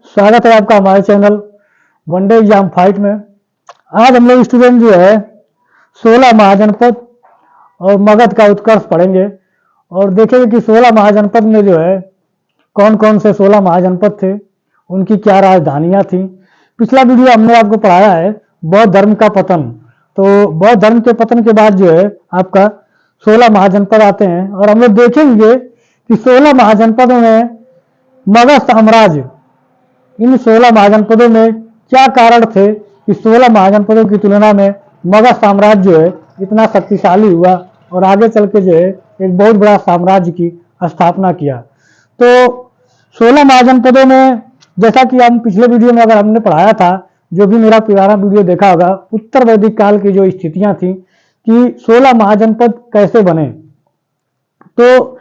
स्वागत है आपका हमारे चैनल वनडे एग्जाम फाइट में। आज हम लोग स्टूडेंट जो है 16 महाजनपद और मगध का उत्कर्ष पढ़ेंगे और देखेंगे कि 16 महाजनपद में जो है कौन कौन से 16 महाजनपद थे, उनकी क्या राजधानियां थी। पिछला वीडियो हमने आपको पढ़ाया है बौद्ध धर्म का पतन। तो बौद्ध धर्म के पतन के बाद जो है आपका 16 महाजनपद आते हैं और हम लोग देखेंगे कि 16 महाजनपदों में मगध साम्राज्य, इन 16 महाजनपदों में क्या कारण थे कि 16 महाजनपदों की तुलना में मगध साम्राज्य जो है इतना शक्तिशाली हुआ और आगे चल के जो है एक बहुत बड़ा साम्राज्य की स्थापना किया। तो 16 महाजनपदों में जैसा कि हम पिछले वीडियो में अगर हमने पढ़ाया था, जो भी मेरा पुराना वीडियो देखा होगा, उत्तर वैदिक काल की जो स्थितियां थी कि 16 महाजनपद कैसे बने। तो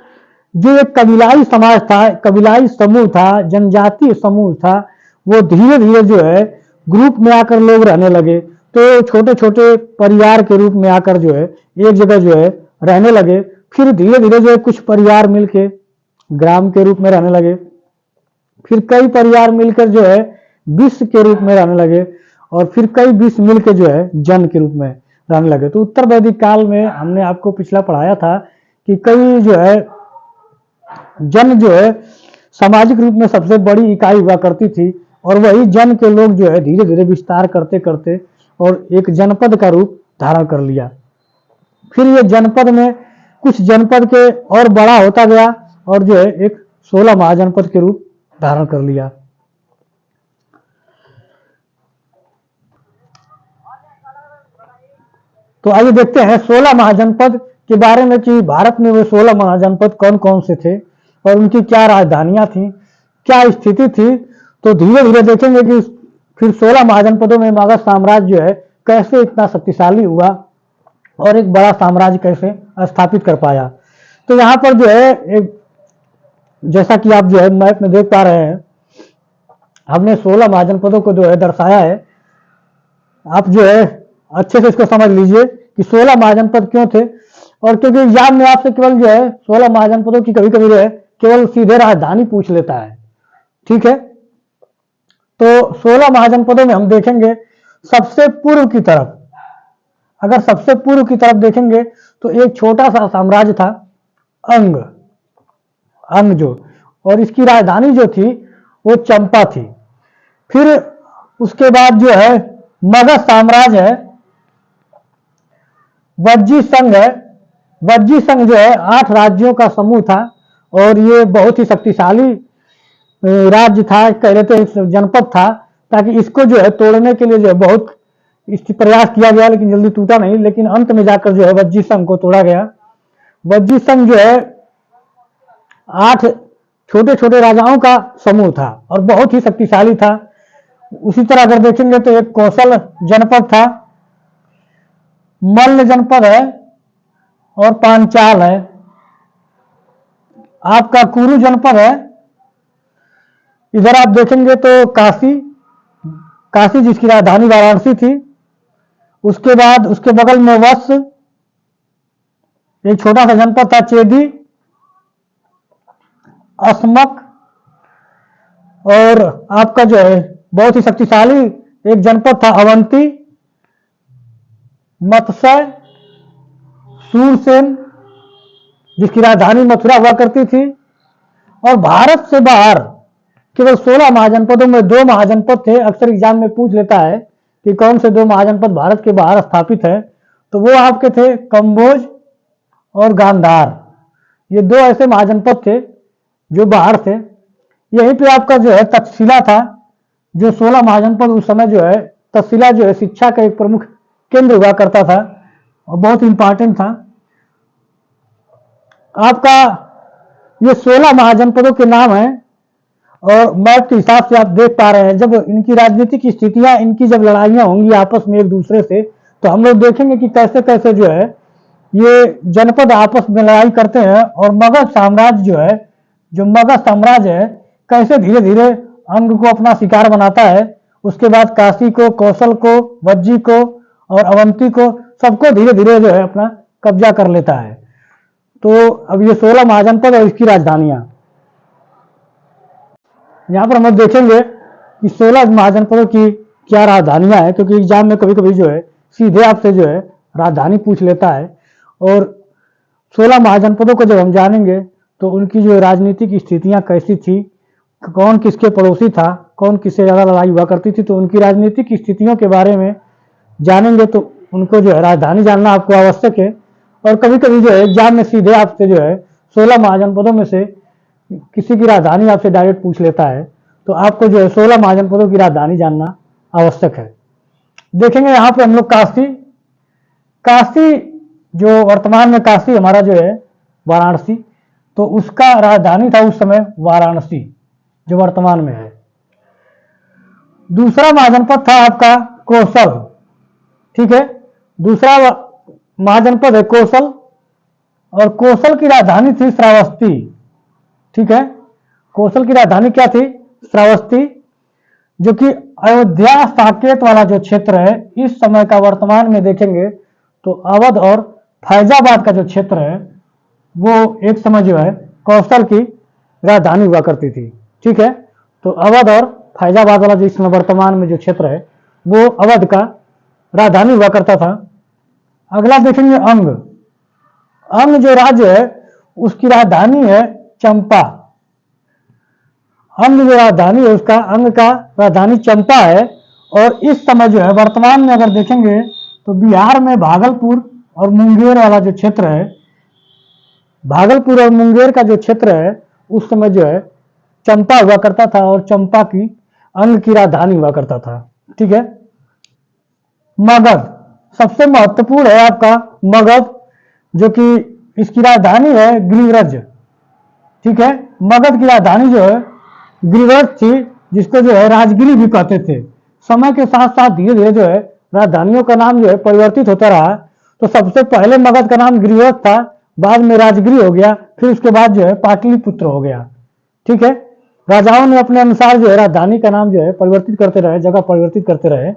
जो एक कबीलाई समाज था, कबीलाई समूह था, जनजातीय समूह था, वो धीरे धीरे जो है ग्रुप में आकर लोग रहने लगे। तो छोटे छोटे परिवार के रूप में आकर जो है एक जगह जो है रहने लगे। फिर धीरे धीरे जो है कुछ परिवार मिलके ग्राम के रूप में रहने लगे, फिर कई परिवार मिलकर जो है विश्व के रूप में रहने लगे और फिर कई विश्व मिलकर जो है जन के रूप में रहने लगे। तो उत्तर वैदिक काल में हमने आपको पिछला पढ़ाया था कि कई जो है जन जो है सामाजिक रूप में सबसे बड़ी इकाई हुआ करती थी और वही जन के लोग जो है धीरे धीरे विस्तार करते करते और एक जनपद का रूप धारण कर लिया। फिर ये जनपद में कुछ जनपद के और बड़ा होता गया और जो है एक 16 महाजनपद के रूप धारण कर लिया। तो आइए देखते हैं 16 महाजनपद के बारे में कि भारत में वो 16 महाजनपद कौन कौन से थे और उनकी क्या राजधानियां थी, क्या स्थिति थी। तो धीरे धीरे देखेंगे कि फिर 16 महाजनपदों में मगध साम्राज्य जो है कैसे इतना शक्तिशाली हुआ और एक बड़ा साम्राज्य कैसे स्थापित कर पाया। तो यहाँ पर जो है एक जैसा कि आप जो है मैप में देख पा रहे हैं, हमने 16 महाजनपदों को जो है दर्शाया है। आप जो है अच्छे से इसको समझ लीजिए कि 16 महाजनपद क्यों थे। और क्योंकि एग्जाम में आपसे केवल जो है 16 महाजनपदों की कभी कभी जो है केवल सीधे राजधानी पूछ लेता है, ठीक है। तो 16 महाजनपदों में हम देखेंगे सबसे पूर्व की तरफ, अगर सबसे पूर्व की तरफ देखेंगे तो एक छोटा सा साम्राज्य था अंग जो, और इसकी राजधानी जो थी वो चंपा थी। फिर उसके बाद जो है मगध साम्राज्य है, वज्जी संघ है। वज्जी संघ जो है 8 राज्यों का समूह था और ये बहुत ही शक्तिशाली राज्य था, कह लेते हैं जनपद था। ताकि इसको जो है तोड़ने के लिए जो है बहुत प्रयास किया गया लेकिन जल्दी टूटा नहीं, लेकिन अंत में जाकर जो है वज्जी संघ को तोड़ा गया। वज्जी संघ जो है 8 छोटे छोटे राजाओं का समूह था और बहुत ही शक्तिशाली था। उसी तरह अगर देखेंगे तो एक कौशल जनपद था, मल्ल जनपद है और पांचाल है। आपका कुरु जनपद है। इधर आप देखेंगे तो काशी जिसकी राजधानी वाराणसी थी। उसके बाद उसके बगल में वत्स, एक छोटा सा जनपद था चेदी, अस्मक, और आपका जो है बहुत ही शक्तिशाली एक जनपद था अवंती, मत्स्य, सूरसेन जिसकी राजधानी मथुरा हुआ करती थी। और भारत से बाहर केवल 16 महाजनपदों में 2 महाजनपद थे। अक्सर एग्जाम में पूछ लेता है कि कौन से 2 महाजनपद भारत के बाहर स्थापित है, तो वो आपके थे कंबोज और गांधार। ये 2 ऐसे महाजनपद थे जो बाहर थे। यहीं पे आपका जो है तक्षशिला था, जो 16 महाजनपद उस समय जो है तक्षशिला जो है शिक्षा का एक प्रमुख केंद्र हुआ करता था और बहुत इंपॉर्टेंट था। आपका ये 16 महाजनपदों के नाम है और मैप के हिसाब से आप देख पा रहे हैं जब इनकी राजनीतिक स्थितियां, इनकी जब लड़ाइयां होंगी आपस में एक दूसरे से, तो हम लोग देखेंगे कि कैसे कैसे जो है ये जनपद आपस में लड़ाई करते हैं और मगध साम्राज्य जो है, जो मगध साम्राज्य है, कैसे धीरे धीरे अंग को अपना शिकार बनाता है। उसके बाद काशी को, कौशल को, वज्जी को और अवंती को, सबको धीरे धीरे जो है अपना कब्जा कर लेता है। तो अब ये 16 महाजनपद और इसकी राजधानियां, यहां पर हम लोग देखेंगे कि 16 महाजनपदों की क्या राजधानियां हैं, क्योंकि एग्जाम में कभी कभी जो है सीधे आपसे जो है राजधानी पूछ लेता है। और 16 महाजनपदों को जब हम जानेंगे तो उनकी जो राजनीतिक स्थितियां कैसी थी, कौन किसके पड़ोसी था, कौन किससे ज़्यादा लड़ाई हुआ करती थी, तो उनकी राजनीतिक स्थितियों के बारे में जानेंगे तो उनको जो है राजधानी जानना आपको आवश्यक है। और कभी कभी जो है एग्जाम में सीधे आपसे जो है 16 महाजनपदों में से किसी की राजधानी आपसे डायरेक्ट पूछ लेता है, तो आपको जो है 16 महाजनपदों की राजधानी जानना आवश्यक है। देखेंगे यहाँ पे हम लोग काशी, काशी जो वर्तमान में काशी हमारा जो है वाराणसी, तो उसका राजधानी था उस समय वाराणसी जो वर्तमान में है। दूसरा महाजनपद था आपका कौशल, ठीक है, दूसरा महाजनपद है कौशल, और कौशल की राजधानी थी श्रावस्ती, ठीक है। कौशल की राजधानी क्या थी? श्रावस्ती, जो कि अयोध्या साकेत वाला जो क्षेत्र है इस समय का वर्तमान में देखेंगे तो अवध और फैजाबाद का जो क्षेत्र है वो एक समय जो है कौशल की राजधानी हुआ करती थी, ठीक है। तो अवध और फैजाबाद वाला जो इस समय वर्तमान में जो क्षेत्र है वो अवध का राजधानी हुआ करता था। अगला देखेंगे अंग, अंग जो राज्य है उसकी राजधानी है चंपा, अंग जो राजधानी है उसका, अंग का राजधानी चंपा है। और इस समय जो है वर्तमान में अगर देखेंगे तो बिहार में भागलपुर और मुंगेर वाला जो क्षेत्र है, भागलपुर और मुंगेर का जो क्षेत्र है उस समय जो है चंपा हुआ करता था और चंपा की अंग की राजधानी हुआ करता था, ठीक है। मगध सबसे महत्वपूर्ण है आपका मगध, जो कि इसकी राजधानी है गिरिव्रज, ठीक है। मगध की राजधानी जो है गिरिव्रज थी, जिसको जो है राजगिरी भी कहते थे। समय के साथ साथ धीरे धीरे जो है राजधानियों का नाम जो है परिवर्तित होता रहा। तो सबसे पहले मगध का नाम गिरिव्रज था, बाद में राजगिरी हो गया, फिर उसके बाद जो है पाटलिपुत्र हो गया, ठीक है। राजाओं ने अपने अनुसार जो है राजधानी का नाम जो है परिवर्तित करते रहे, जगह परिवर्तित करते रहे।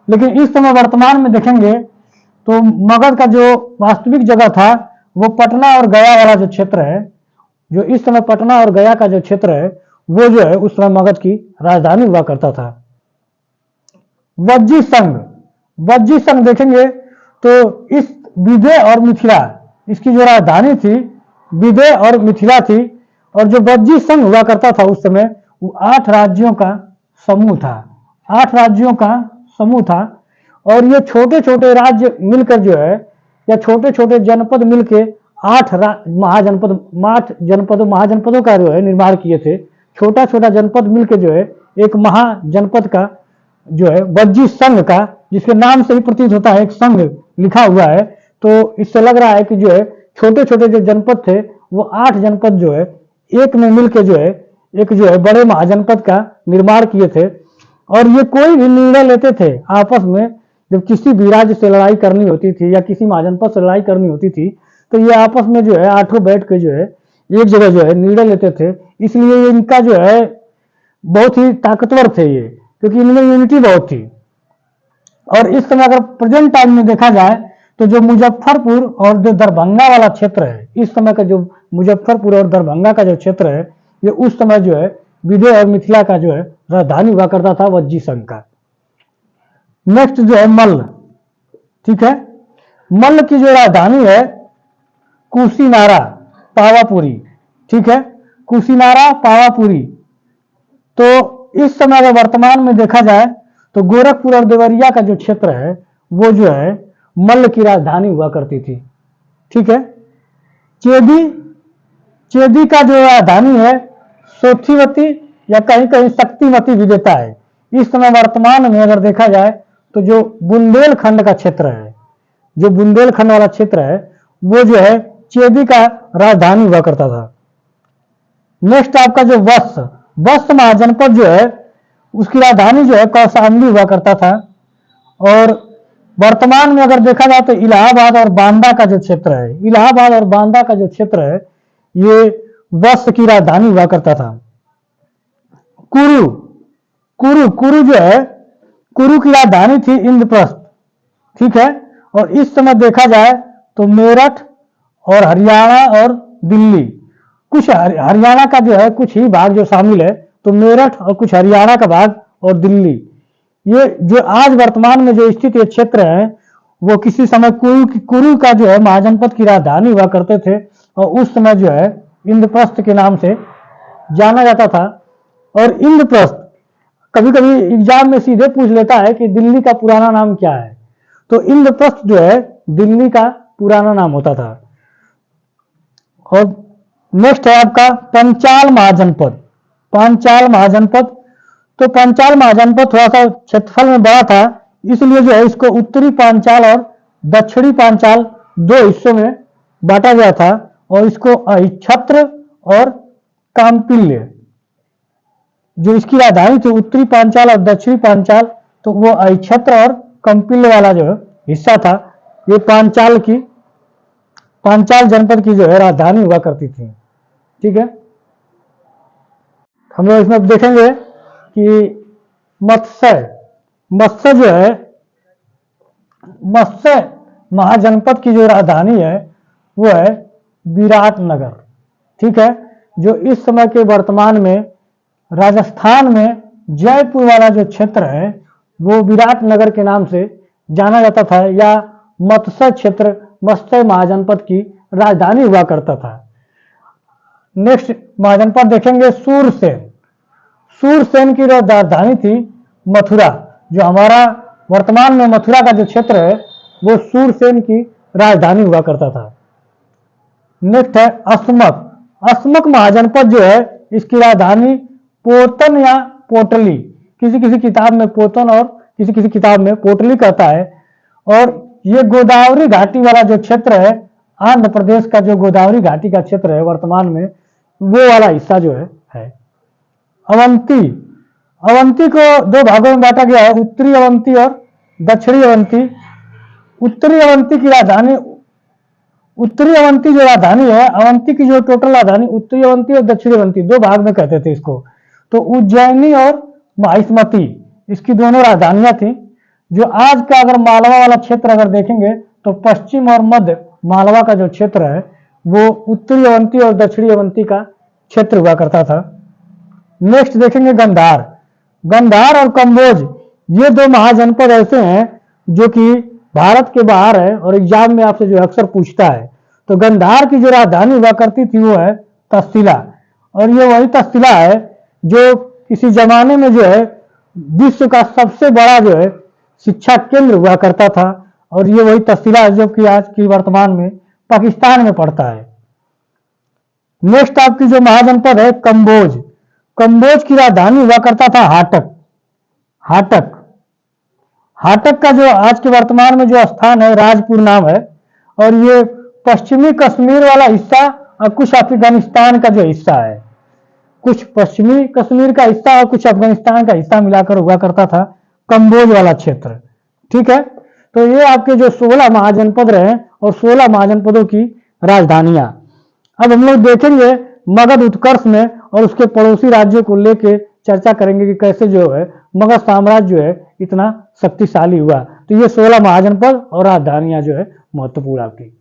लेकिन इस समय वर्तमान में देखेंगे तो मगध का जो वास्तविक जगह था वो पटना और गया वाला जो क्षेत्र है, जो इस समय पटना और गया का जो क्षेत्र है वो जो है उस समय मगध की राजधानी हुआ करता था। वज्जी संघ, वज्जी संघ देखेंगे तो इस विदेह और मिथिला, इसकी जो राजधानी थी विदेह और मिथिला थी। और जो वज्जी संघ हुआ करता था उस समय वो 8 राज्यों का समूह था, 8 राज्यों का समूह था। और ये छोटे छोटे राज्य मिलकर जो है या छोटे छोटे जनपद मिलकर 8 महाजनपदों का जो है निर्माण किए थे। छोटा छोटा जनपद मिलकर जो है एक महाजनपद का जो है वज्जी संघ का, जिसके नाम से ही प्रतीत होता है एक संघ लिखा हुआ है, तो इससे लग रहा है कि जो है छोटे छोटे जो जनपद थे वो 8 जनपद जो है एक में मिलकर जो है एक जो है बड़े महाजनपद का निर्माण किए थे। और ये कोई भी निर्णय लेते थे आपस में, जब किसी भी राज्य से लड़ाई करनी होती थी या किसी महाजनपद से लड़ाई करनी होती थी तो ये आपस में जो है 8 बैठ के जो है एक जगह जो है निर्णय लेते थे। इसलिए इनका जो है बहुत ही ताकतवर थे ये, क्योंकि इनमें यूनिटी बहुत थी। और इस समय अगर प्रेजेंट टाइम में देखा जाए तो जो मुजफ्फरपुर और जो दरभंगा वाला क्षेत्र है, इस समय का जो मुजफ्फरपुर और दरभंगा का जो क्षेत्र है ये उस समय जो है विदेह और मिथिला का जो है राजधानी हुआ करता था वज्जी संघ का। नेक्स्ट जो है मल्ल, ठीक है। मल्ल की जो राजधानी है कुशीनारा पावापुरी, ठीक है, कुशीनारा पावापुरी। तो इस समय अगर वर्तमान में देखा जाए तो गोरखपुर और देवरिया का जो क्षेत्र है वो जो है मल्ल की राजधानी हुआ करती थी, ठीक है। चेदी, चेदी का जो राजधानी है सोथीवती या कहीं कहीं शक्तिमती भी देता है। इस समय वर्तमान में अगर देखा जाए तो जो बुंदेलखंड का क्षेत्र है, जो बुंदेलखंड वाला क्षेत्र है वो जो है चेदी का राजधानी हुआ करता था। नेक्स्ट आपका जो वत्स महाजनपद जो है उसकी राजधानी जो है कौशाम्बी हुआ करता था। और वर्तमान में अगर देखा जाए तो इलाहाबाद और बांदा का जो क्षेत्र है, इलाहाबाद और बांदा का जो क्षेत्र है ये वत्स की राजधानी हुआ करता था। कुरु, कुरु, कुरु जो है कुरु की राजधानी थी इंद्रप्रस्थ, ठीक है। और इस समय देखा जाए तो मेरठ और हरियाणा और दिल्ली, कुछ हरियाणा का जो है कुछ ही भाग जो शामिल है, तो मेरठ और कुछ हरियाणा का भाग और दिल्ली, ये जो आज वर्तमान में जो स्थित ये क्षेत्र है वो किसी समय कुरु का जो है महाजनपद की राजधानी हुआ करते थे, और उस समय जो है इंद्रप्रस्थ के नाम से जाना जाता था। और इंद्रप्रस्थ कभी कभी एग्जाम में सीधे पूछ लेता है कि दिल्ली का पुराना नाम क्या है, तो इंद्रप्रस्थ जो है दिल्ली का पुराना नाम होता था। और नेक्स्ट है आपका पंचाल महाजनपद। पांचाल महाजनपद, तो पांचाल महाजनपद थोड़ा सा क्षेत्रफल में बड़ा था, इसलिए जो है इसको उत्तरी पांचाल और दक्षिणी पांचाल दो हिस्सों में बांटा गया था, और इसको अहिच्छत्र और काम्पिल्य जो इसकी राजधानी थी, उत्तरी पांचाल और दक्षिणी पांचाल, तो वो अहिच्छत्र और कंपिल्य वाला जो हिस्सा था, ये पांचाल जनपद की जो है राजधानी हुआ करती थी। ठीक है, हम लोग इसमें देखेंगे कि मत्स्य जो है, मत्स्य महाजनपद की जो राजधानी है वो है विराटनगर। ठीक है, जो इस समय के वर्तमान में राजस्थान में जयपुर वाला जो क्षेत्र है वो विराटनगर के नाम से जाना जाता था, या मत्स्य क्षेत्र मत्स्य महाजनपद की राजधानी हुआ करता था। नेक्स्ट महाजनपद देखेंगे सूरसेन। सूरसेन की राजधानी थी मथुरा, जो हमारा वर्तमान में मथुरा का जो क्षेत्र है वो सूरसेन की राजधानी हुआ करता था। नेक्स्ट है अस्मक। अस्मक महाजनपद जो है इसकी राजधानी पोतन या पोटली, किसी किसी किताब में पोतन और किसी किसी किताब में पोटली कहता है। और ये गोदावरी घाटी वाला जो क्षेत्र है, आंध्र प्रदेश का जो गोदावरी घाटी का क्षेत्र है वर्तमान में, वो वाला हिस्सा जो है। अवंती, अवंती को दो भागों में बांटा गया है, उत्तरी अवंती और दक्षिणी अवंती। उत्तरी अवंती की राजधानी, उत्तरी अवंती जो राजधानी है, अवंती की जो टोटल राजधानी, उत्तरी अवंती और दक्षिणी अवंती दो भाग में कहते थे इसको, तो उज्जैनी और माहिष्मती इसकी दोनों राजधानियां थी। जो आज का अगर मालवा वाला क्षेत्र अगर देखेंगे तो पश्चिम और मध्य मालवा का जो क्षेत्र है वो उत्तरी अवंती और दक्षिणी अवंती का क्षेत्र हुआ करता था। नेक्स्ट देखेंगे गंधार। गंधार और कंबोज ये दो महाजनपद ऐसे हैं जो कि भारत के बाहर है और एग्जाम में आपसे जो अक्सर पूछता है। तो गंधार की जो राजधानी हुआ करती थी वो है तक्षशिला, और ये वही तक्षशिला है जो किसी जमाने में जो है विश्व का सबसे बड़ा जो है शिक्षा केंद्र हुआ करता था, और ये वही तक्षशिला है जो कि आज की वर्तमान में पाकिस्तान में पड़ता है। नेक्स्ट आपकी जो महाजनपद है कंबोज। कंबोज की राजधानी हुआ करता था हाटक। हाटक हाटक का जो आज के वर्तमान में जो स्थान है राजपुर नाम है, और ये पश्चिमी कश्मीर वाला हिस्सा और कुछ अफगानिस्तान का जो हिस्सा है, कुछ पश्चिमी कश्मीर का हिस्सा और कुछ अफगानिस्तान का हिस्सा मिलाकर हुआ करता था कंबोज वाला क्षेत्र। ठीक है, तो ये आपके जो 16 महाजनपद रहे और 16 महाजनपदों की राजधानियां। अब हम लोग देखेंगे मगध उत्कर्ष में और उसके पड़ोसी राज्यों को लेके चर्चा करेंगे कि कैसे जो है मगध साम्राज्य जो है इतना शक्तिशाली हुआ। तो ये 16 महाजनपद और राजधानियां जो है महत्वपूर्ण आपकी।